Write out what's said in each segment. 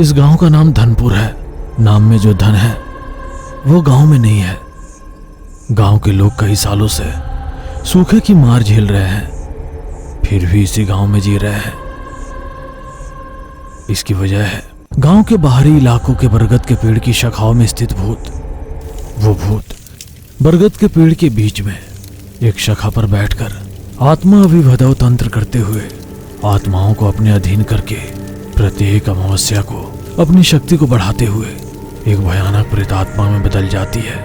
इस गांव का नाम धनपुर है। नाम में जो धन है वो गांव में नहीं है। गांव के लोग कई सालों से सूखे की मार झेल रहे हैं, फिर भी इसी गांव में जी रहे हैं। इसकी वजह है गांव के बाहरी इलाकों के बरगद के पेड़ की शाखाओं में स्थित भूत। वो भूत बरगद के पेड़ के बीच में एक शाखा पर बैठकर आत्मा अभिभदव तंत्र करते हुए आत्माओं को अपने अधीन करके प्रत्येक अमावस्या को अपनी शक्ति को बढ़ाते हुए एक भयानक प्रेतात्मा में बदल जाती है।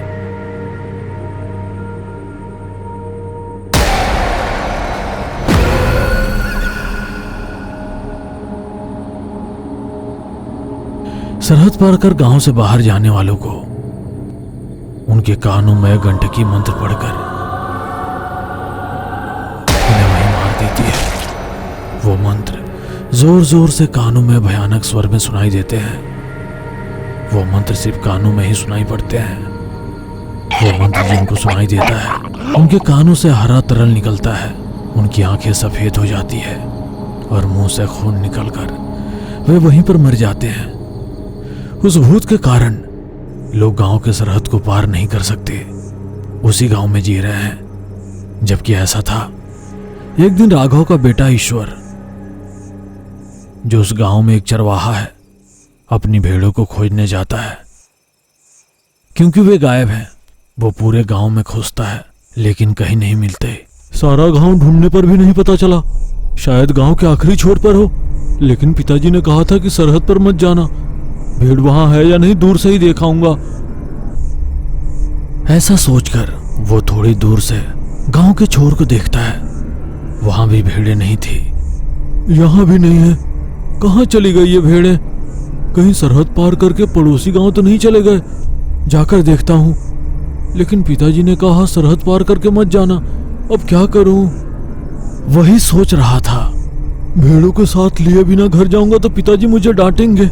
सरहद पार कर गांव से बाहर जाने वालों को उनके कानों में गंडकी मंत्र पढ़कर उन्हें वहीं मार देती है। वो मंत्र जोर जोर से कानों में भयानक स्वर में सुनाई देते हैं। वो मंत्र सिर्फ कानों में ही सुनाई पड़ते हैं। वो मंत्र जिनको सुनाई देता है उनके कानों से हरा तरल निकलता है, उनकी आंखें सफेद हो जाती है और मुंह से खून निकलकर वे वहीं पर मर जाते हैं। उस भूत के कारण लोग गांव के सरहद को पार नहीं कर सकते, उसी गांव में जी रहे हैं। जबकि ऐसा था, एक दिन राघव का बेटा ईश्वर, जो उस गांव में एक चरवाहा है, अपनी भेड़ों को खोजने जाता है। क्योंकि वे गायब हैं, वो पूरे गांव में खोजता है लेकिन कहीं नहीं मिलते। सारा गांव ढूंढने पर भी नहीं पता चला। शायद गांव के आखिरी छोर पर हो, लेकिन पिताजी ने कहा था कि सरहद पर मत जाना, भेड़ वहां है या नहीं दूर से ही देखाऊंगा। ऐसा सोचकर वो थोड़ी दूर से गांव के छोर को देखता है। वहां भी भेड़ें नहीं थी, यहां भी नहीं है। कहां चली गई ये भेड़ें? कहीं सरहद पार करके पड़ोसी गांव तो नहीं चले गए? जाकर देखता हूं। लेकिन पिताजी ने कहा सरहद पार करके मत जाना, अब क्या करूं? वही सोच रहा था। भेड़ों के साथ लिए बिना घर जाऊंगा तो पिताजी मुझे डांटेंगे।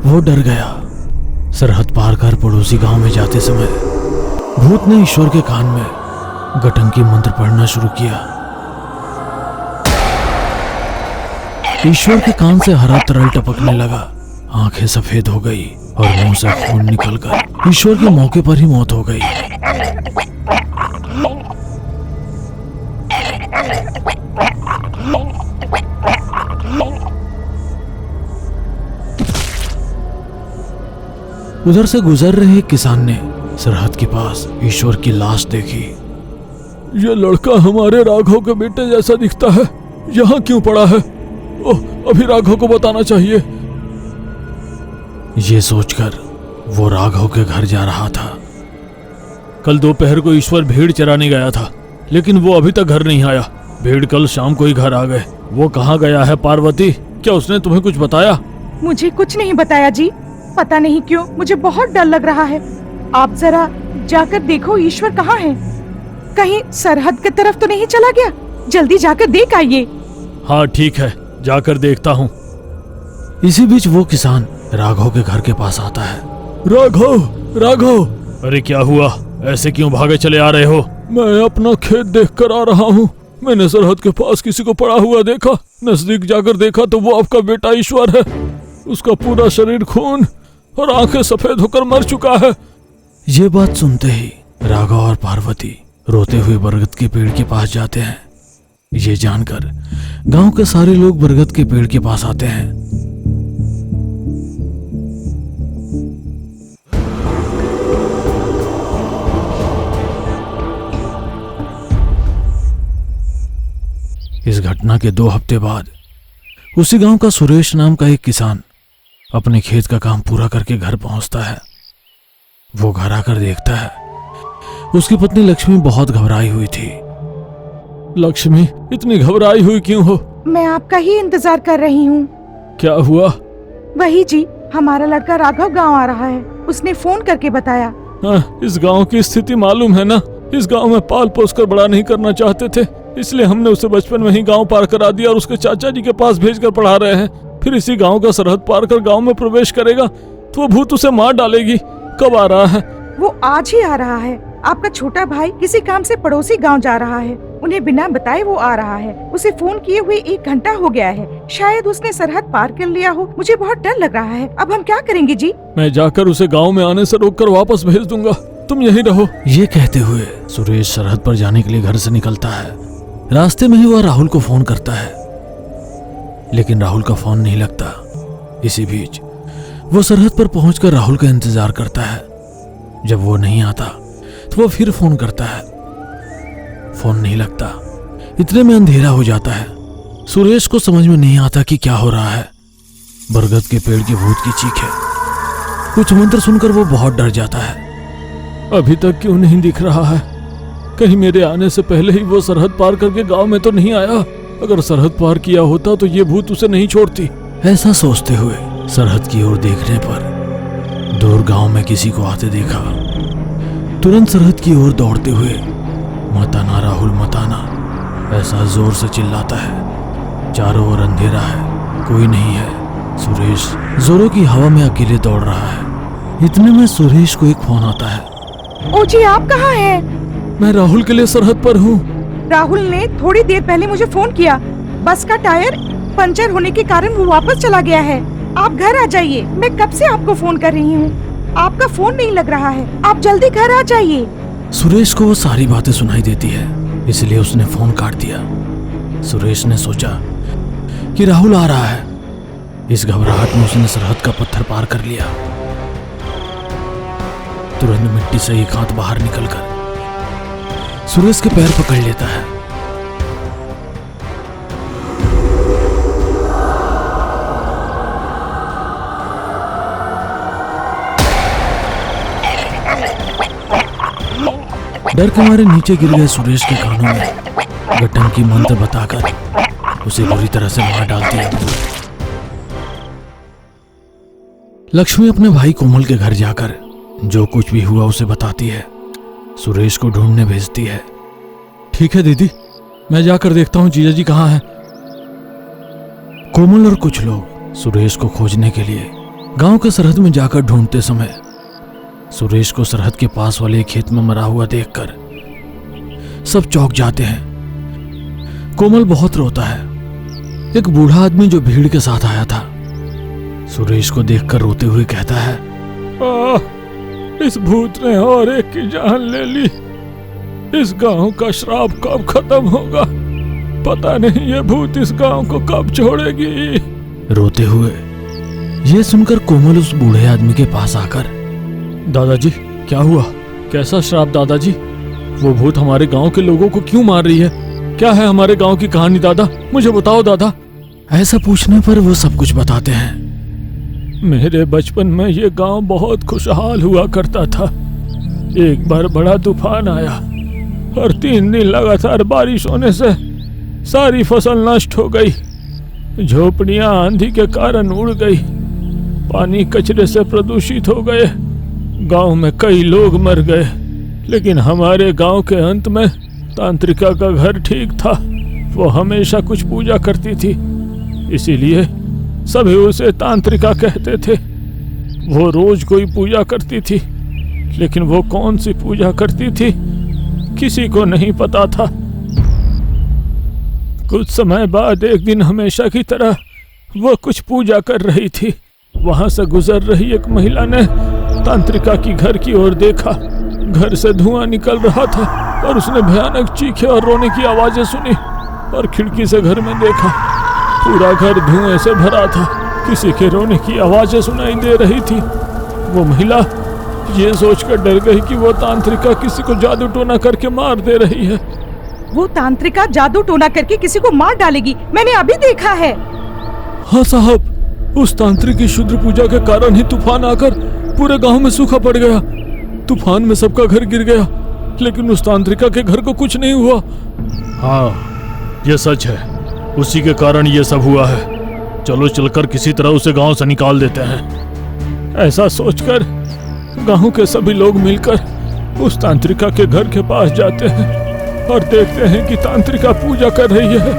वो डर गया। सरहद पार कर पड़ोसी गांव में जाते समय भूत ने ईश्वर के कान में गटंकी मंत्र पढ़ना शुरू किया। ईश्वर के कान से हरा तरल टपकने लगा, आंखें सफेद हो गई और मुंह से खून निकलकर ईश्वर के मौके पर ही मौत हो गई। उधर से गुजर रहे एक किसान ने सरहद के पास ईश्वर की लाश देखी। ये लड़का हमारे राघव के बेटे जैसा दिखता है, यहाँ क्यों पड़ा है? ओह, अभी राघव को बताना चाहिए। ये सोचकर वो राघव के घर जा रहा था। कल दोपहर को ईश्वर भेड़ चराने गया था, लेकिन वो अभी तक घर नहीं आया। भेड़ कल शाम को ही घर आ गए। वो कहाँ गया है पार्वती? क्या उसने तुम्हें कुछ बताया? मुझे कुछ नहीं बताया जी। पता नहीं क्यों मुझे बहुत डर लग रहा है। आप जरा जाकर देखो ईश्वर कहाँ है। कहीं सरहद की तरफ तो नहीं चला गया? जल्दी जाकर देख आइए। हाँ ठीक है, जाकर देखता हूँ। इसी बीच वो किसान राघव के घर के पास आता है। राघव, राघव! अरे क्या हुआ? ऐसे क्यों भागे चले आ रहे हो? मैं अपना खेत देख कर आ रहा हूँ। मैंने सरहद के पास किसी को पड़ा हुआ देखा। नजदीक जाकर देखा तो वो आपका बेटा ईश्वर है। उसका पूरा शरीर खून और आंखें सफेद होकर मर चुका है। ये बात सुनते ही राघव और पार्वती रोते हुए बरगद के पेड़ के पास जाते हैं। ये जानकर गांव के सारे लोग बरगद के पेड़ के पास आते हैं। इस घटना के 2 हफ्ते बाद उसी गांव का सुरेश नाम का एक किसान अपने खेत का काम पूरा करके घर पहुंचता है। वो घर आकर देखता है उसकी पत्नी लक्ष्मी बहुत घबराई हुई थी। लक्ष्मी, इतनी घबराई हुई क्यों हो? मैं आपका ही इंतजार कर रही हूँ। क्या हुआ? वही जी, हमारा लड़का राघव गांव आ रहा है। उसने फोन करके बताया। इस गांव की स्थिति मालूम है ना? इस गांव में पाल पोस कर बड़ा नहीं करना चाहते थे, इसलिए हमने उसे बचपन में ही गांव पार करा दिया और उसके चाचा जी के पास भेजकर पढ़ा रहे हैं। फिर इसी गांव का सरहद पार कर गांव में प्रवेश करेगा तो वो भूत उसे मार डालेगी। कब आ रहा है? वो आज ही आ रहा है। आपका छोटा भाई किसी काम से पड़ोसी गांव जा रहा है। उन्हें बिना बताए वो आ रहा है। उसे फोन किए हुए 1 घंटा हो गया है। शायद उसने सरहद पार कर लिया हो। मुझे बहुत डर लग रहा है। अब हम क्या करेंगे जी? मैं जाकर उसे गांव में आने से रोककर वापस भेज दूंगा, तुम यहीं रहो। ये कहते हुए सुरेश सरहद पर जाने के लिए घर से निकलता है। रास्ते में ही वह राहुल को फोन करता है, लेकिन राहुल का फोन नहीं लगता। इसी बीच वो सरहद पर पहुंचकर राहुल का इंतजार करता है। जब वो नहीं आता तो वो फिर फोन करता है। फोन नहीं लगता। इतने में अंधेरा हो जाता है। सुरेश को समझ में नहीं आता कि क्या हो रहा है। बरगद के पेड़ की भूत की चीख है। कुछ मंत्र सुनकर वो बहुत डर जाता है। अभी तक क्यों नहीं दिख रहा है? कहीं मेरे आने से पहले ही वो सरहद पार करके गांव में तो नहीं आया? अगर सरहद पार किया होता तो ये भूत उसे नहीं छोड़ती। ऐसा सोचते हुए सरहद की ओर देखने पर दूर गांव में किसी को आते देखा। तुरंत सरहद की ओर दौड़ते हुए मत आना राहुल मत आना ऐसा जोर से चिल्लाता है। चारों ओर अंधेरा है, कोई नहीं है। सुरेश जोरों की हवा में अकेले दौड़ रहा है। इतने में सुरेश को एक फोन आता है। ओ जी, आप कहाँ हैं? मैं राहुल के लिए सरहद पर हूँ। राहुल ने थोड़ी देर पहले मुझे फोन किया। बस का टायर पंचर होने के कारण वो वापस चला गया है। आप घर आ जाइए। मैं कब से आपको फोन कर रही हूँ, आपका फोन नहीं लग रहा है। आप जल्दी घर आ जाइए। सुरेश को वो सारी बातें सुनाई देती है, इसलिए उसने फोन काट दिया। सुरेश ने सोचा कि राहुल आ रहा है। इस घबराहट में उसने सरहद का पत्थर पार कर लिया। तुरंत मिट्टी से एक हाथ बाहर निकलकर सुरेश के पैर पकड़ लेता है। डर के मारे नीचे गिर गए सुरेश के कानों में गट्टन की मंत्र बताकर उसे बुरी तरह से मार डालती है। लक्ष्मी अपने भाई कोमल के घर जाकर जो कुछ भी हुआ उसे बताती है। सुरेश को ढूंढने भेजती है। ठीक है दीदी, मैं जाकर देखता हूँ जीजा जी कहाँ हैं। कोमल और कुछ लोग सुरेश को खोजने के लिए गांव के सरहद में जाकर ढूंढते समय सुरेश को सरहद के पास वाले एक खेत में मरा हुआ देखकर सब चौंक जाते हैं। कोमल बहुत रोता है। एक बूढ़ा आदमी जो भीड़ के साथ आया था सुरेश को देखकर रोते हुए कहता है, इस भूत ने और एक की जान ले ली। इस गांव का श्राप कब खत्म होगा? पता नहीं ये भूत इस गांव को कब छोड़ेगी। रोते हुए ये सुनकर कोमल उस बूढ़े आदमी के पास आकर, दादाजी क्या हुआ? कैसा श्राप दादाजी? वो भूत हमारे गांव के लोगों को क्यों मार रही है? क्या है हमारे गांव की कहानी दादा? मुझे बताओ दादा। ऐसा पूछने पर वो सब कुछ बताते हैं। मेरे बचपन में ये गांव बहुत खुशहाल हुआ करता था। एक बार बड़ा तूफान आया और 3 दिन लगातार बारिश होने से सारी फसल नष्ट हो गई। झोपड़ियां आंधी के कारण उड़ गई। पानी कचरे से प्रदूषित हो गए। गांव में कई लोग मर गए, लेकिन हमारे गांव के अंत में तांत्रिका का घर ठीक था। वो हमेशा कुछ पूजा करती थी, इसीलिए सभी उसे तांत्रिका कहते थे। वो रोज कोई पूजा करती थी, लेकिन वो कौन सी पूजा करती थी किसी को नहीं पता था। कुछ समय बाद एक दिन हमेशा की तरह वो कुछ पूजा कर रही थी। वहां से गुजर रही एक महिला ने तांत्रिका की घर की ओर देखा। घर से धुआं निकल रहा था और उसने भयानक चीखें और रोने की आवाजें सुनी और खिड़की से घर में देखा। पूरा घर धुएं से भरा था। किसी के रोने की आवाजें सुनाई दे रही थी। वो महिला ये सोचकर डर गई कि वो तांत्रिका किसी को जादू टोना करके मार दे रही है। वो तांत्रिका जादू टोना करके किसी को मार डालेगी, मैंने अभी देखा है। हाँ साहब, उस तांत्रिक की शुद्र पूजा के कारण ही तूफान आकर पूरे गांव में सूखा पड़ गया। तूफान में सबका घर गिर गया, लेकिन उस तांत्रिका के घर को कुछ नहीं हुआ। हाँ, ये सच है। उसी के कारण ये सब हुआ है। चलो चलकर किसी तरह उसे गांव से निकाल देते हैं। ऐसा सोचकर गांव के सभी लोग मिलकर उस तांत्रिका के घर के पास जाते हैं और देखते हैं कि तांत्रिका पूजा कर रही है।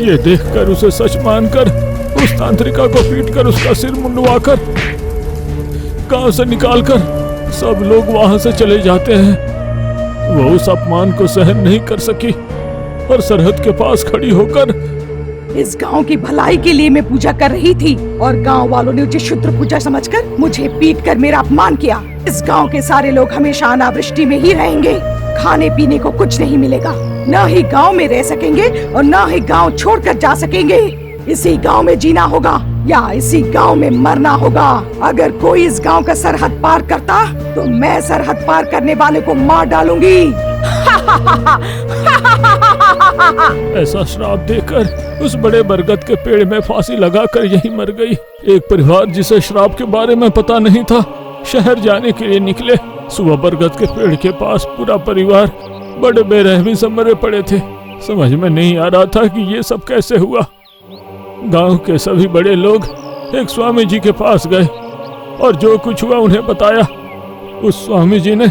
ये देखकर उसे सच मानकर उस तांत्रिका को पीटकर उसका सिर मुंडवाकर गांव से निकालकर सब लोग वहां से चले जाते हैं। वो उस अपमान को सहन नहीं कर सकी और सरहद के पास खड़ी होकर इस गांव की भलाई के लिए मैं पूजा कर रही थी और गांव वालों ने मुझे शुद्र पूजा समझकर मुझे पीट कर मेरा अपमान किया। इस गांव के सारे लोग हमेशा अनावृष्टि में ही रहेंगे। खाने पीने को कुछ नहीं मिलेगा, न ही गांव में रह सकेंगे और न ही गांव छोड़कर जा सकेंगे। इसी गांव में जीना होगा या इसी गांव में मरना होगा। अगर कोई इस गांव का सरहद पार करता तो मैं सरहद पार करने वाले को मार डालूंगी। ऐसा श्राप देकर उस बड़े बरगद के पेड़ में फांसी लगाकर यही मर गई। एक परिवार जिसे श्राप के बारे में पता नहीं था, शहर जाने के लिए निकले। सुबह बरगद के पेड़ के पास पूरा परिवार बड़े बेरहमी से मरे पड़े थे। समझ में नहीं आ रहा था कि ये सब कैसे हुआ। गांव के सभी बड़े लोग एक स्वामी जी के पास गए और जो कुछ हुआ उन्हें बताया। उस स्वामी जी ने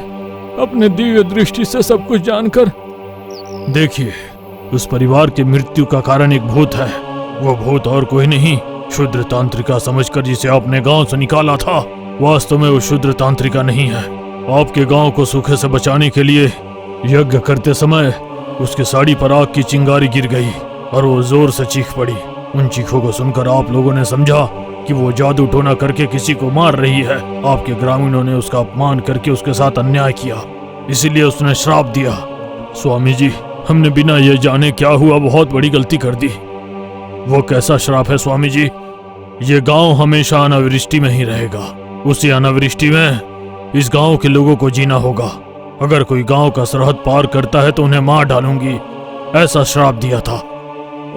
अपने दिव्य दृष्टि से सब कुछ जानकर, देखिए, उस परिवार की मृत्यु का कारण एक भूत है। वो भूत और कोई नहीं, शुद्र तांत्रिका समझकर जिसे आपने गांव से निकाला था। वास्तव में वो शुद्र तांत्रिका नहीं है। आपके गांव को सूखे से बचाने के लिए यज्ञ करते समय उसके साड़ी पर आग की चिंगारी गिर गई और वो जोर से चीख पड़ी। उन चीखों को सुनकर आप लोगों ने समझा कि वो जादू टोना करके किसी को मार रही है। आपके ग्रामीणों ने उसका अपमान करके उसके साथ अन्याय किया, इसीलिए उसने श्राप दिया। स्वामी जी, हमने बिना ये जाने क्या हुआ बहुत बड़ी गलती कर दी। वो कैसा श्राप है स्वामी जी? ये गांव हमेशा अनावृष्टि में ही रहेगा। उसी अनावृष्टि में इस गांव के लोगों को जीना होगा। अगर कोई गांव का सरहद पार करता है तो उन्हें मार डालूंगी, ऐसा श्राप दिया था।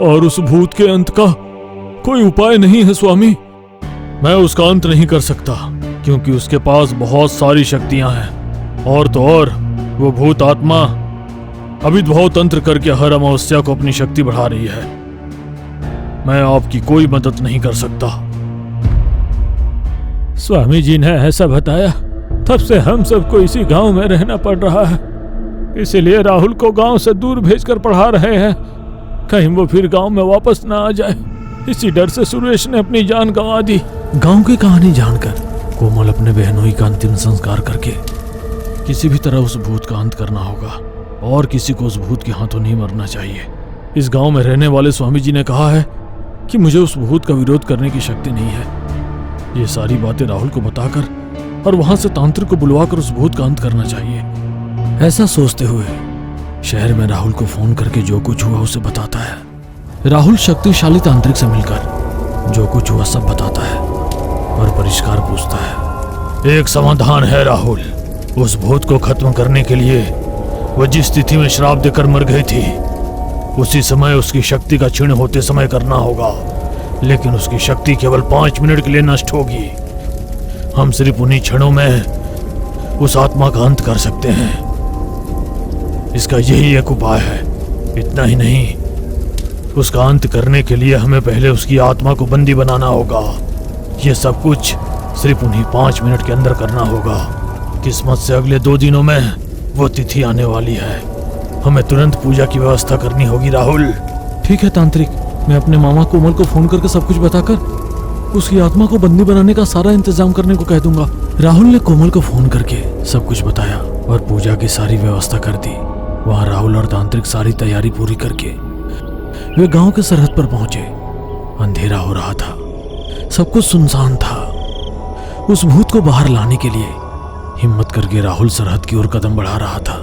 और उस भूत के अंत का कोई उपाय नहीं है स्वामी? मैं उसका अंत नहीं कर सकता क्योंकि उसके पास बहुत सारी शक्तियां हैं। और तो और वो भूत आत्मा अभिद्भाव तंत्र करके हर अमावस्या को अपनी शक्ति बढ़ा रही है। मैं आपकी कोई मदद नहीं कर सकता। स्वामी जी ने ऐसा बताया, तब से हम सबको इसी गांव में रहना पड़ रहा है। इसीलिए राहुल को गांव से दूर भेजकर पढ़ा रहे हैं, कहीं वो फिर गांव में वापस ना आ जाए। इसी डर से सुरेश ने अपनी जान गंवा दी। गांव की कहानी जानकर कोमल अपने बहनोई का अंतिम संस्कार करके किसी भी तरह उस भूत का अंत करना होगा और किसी को उस भूत के हाथों नहीं मरना चाहिए। इस गांव में रहने वाले स्वामी जी ने कहा है कि मुझे उस भूत का विरोध करने की शक्ति नहीं है। ये सारी बातें राहुल को बताकर और वहां से तांत्रिक को बुलवाकर उस भूत का अंत करना चाहिए। ऐसा सोचते हुए शहर में राहुल को फोन करके जो कुछ हुआ उसे बताता है। राहुल शक्तिशाली तांत्रिक से मिलकर जो कुछ हुआ सब बताता है और परिष्कार पूछता है। एक समाधान है राहुल, उस भूत को खत्म करने के लिए वो जिस स्थिति में श्राप देकर मर गई थी उसी समय उसकी शक्ति का क्षीण होते समय करना होगा, लेकिन उसकी शक्ति केवल 5 मिनट के लिए नष्ट होगी। हम सिर्फ उन्हीं क्षणों में उस आत्मा का अंत कर सकते हैं। इसका यही एक उपाय है। इतना ही नहीं, उसका अंत करने के लिए हमें पहले उसकी आत्मा को बंदी बनाना होगा। यह सब कुछ सिर्फ उन्हीं 5 मिनट के अंदर करना होगा। किस्मत से अगले 2 दिनों में वो तिथि आने वाली है। हमें तुरंत पूजा की व्यवस्था करनी होगी राहुल। ठीक है तांत्रिक, मैं अपने मामा कोमल को फोन करके सब कुछ बताकर उसकी आत्मा को बंदी बनाने का सारा इंतजाम करने को कह दूंगा। राहुल ने कोमल को फोन करके सब कुछ बताया और पूजा की सारी व्यवस्था कर दी। वहां राहुल और तांत्रिक सारी तैयारी पूरी करके वे गांव के सरहद पर पहुंचे। अंधेरा हो रहा था, सब कुछ सुनसान था। उस भूत को बाहर लाने के लिए हिम्मत करके राहुल सरहद की ओर कदम बढ़ा रहा था।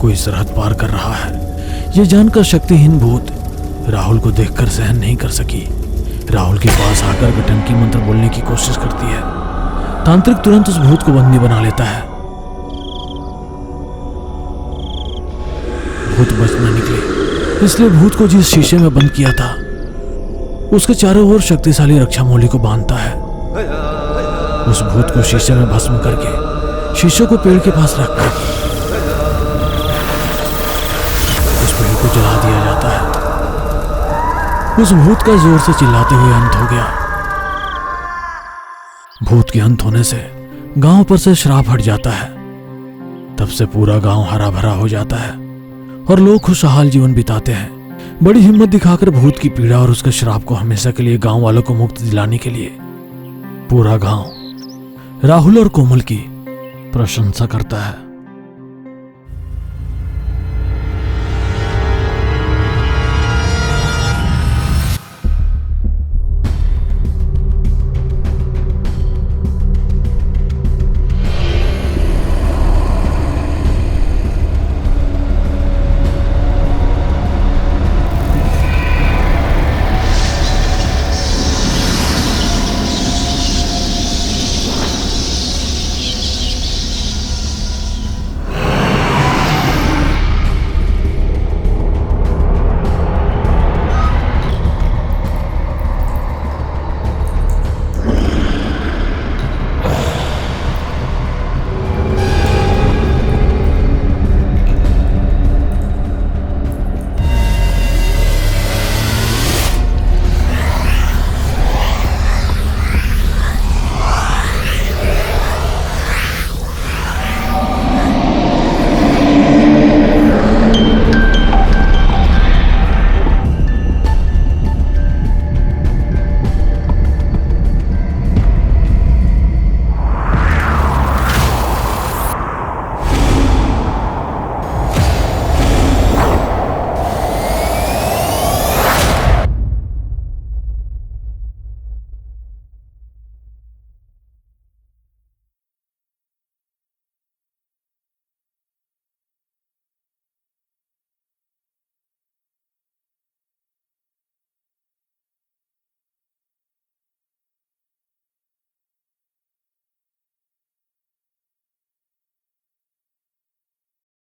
कोई सरहद पार कर रहा है, ये जानकर शक्तिहीन भूत राहुल को देखकर सहन नहीं कर सकी। राहुल के पास आकर गटंकी मंत्र बोलने की कोशिश करती है। तांत्रिक तुरंत उस भूत को बंदी बना लेता है। भूत बच न निकले, इसलिए भूत को जिस शीशे में बंद किया था उसके चारों ओर शक्तिशाली रक्षा मौली को बांधता है। उस भूत को शीशे में भस्म करके शीशे को पेड़ के पास रखकर उस पेड़ को जला दिया जाता है। उस भूत का जोर से चिल्लाते हुए अंत हो गया। भूत के अंत होने से गांव पर से श्राप हट जाता है। तब से पूरा गांव हरा भरा हो जाता है और लोग खुशहाल जीवन बिताते हैं। बड़ी हिम्मत दिखाकर भूत की पीड़ा और उसके श्राप को हमेशा के लिए गांव वालों को मुक्त दिलाने के लिए पूरा गांव राहुल और कोमल की प्रशंसा करता है।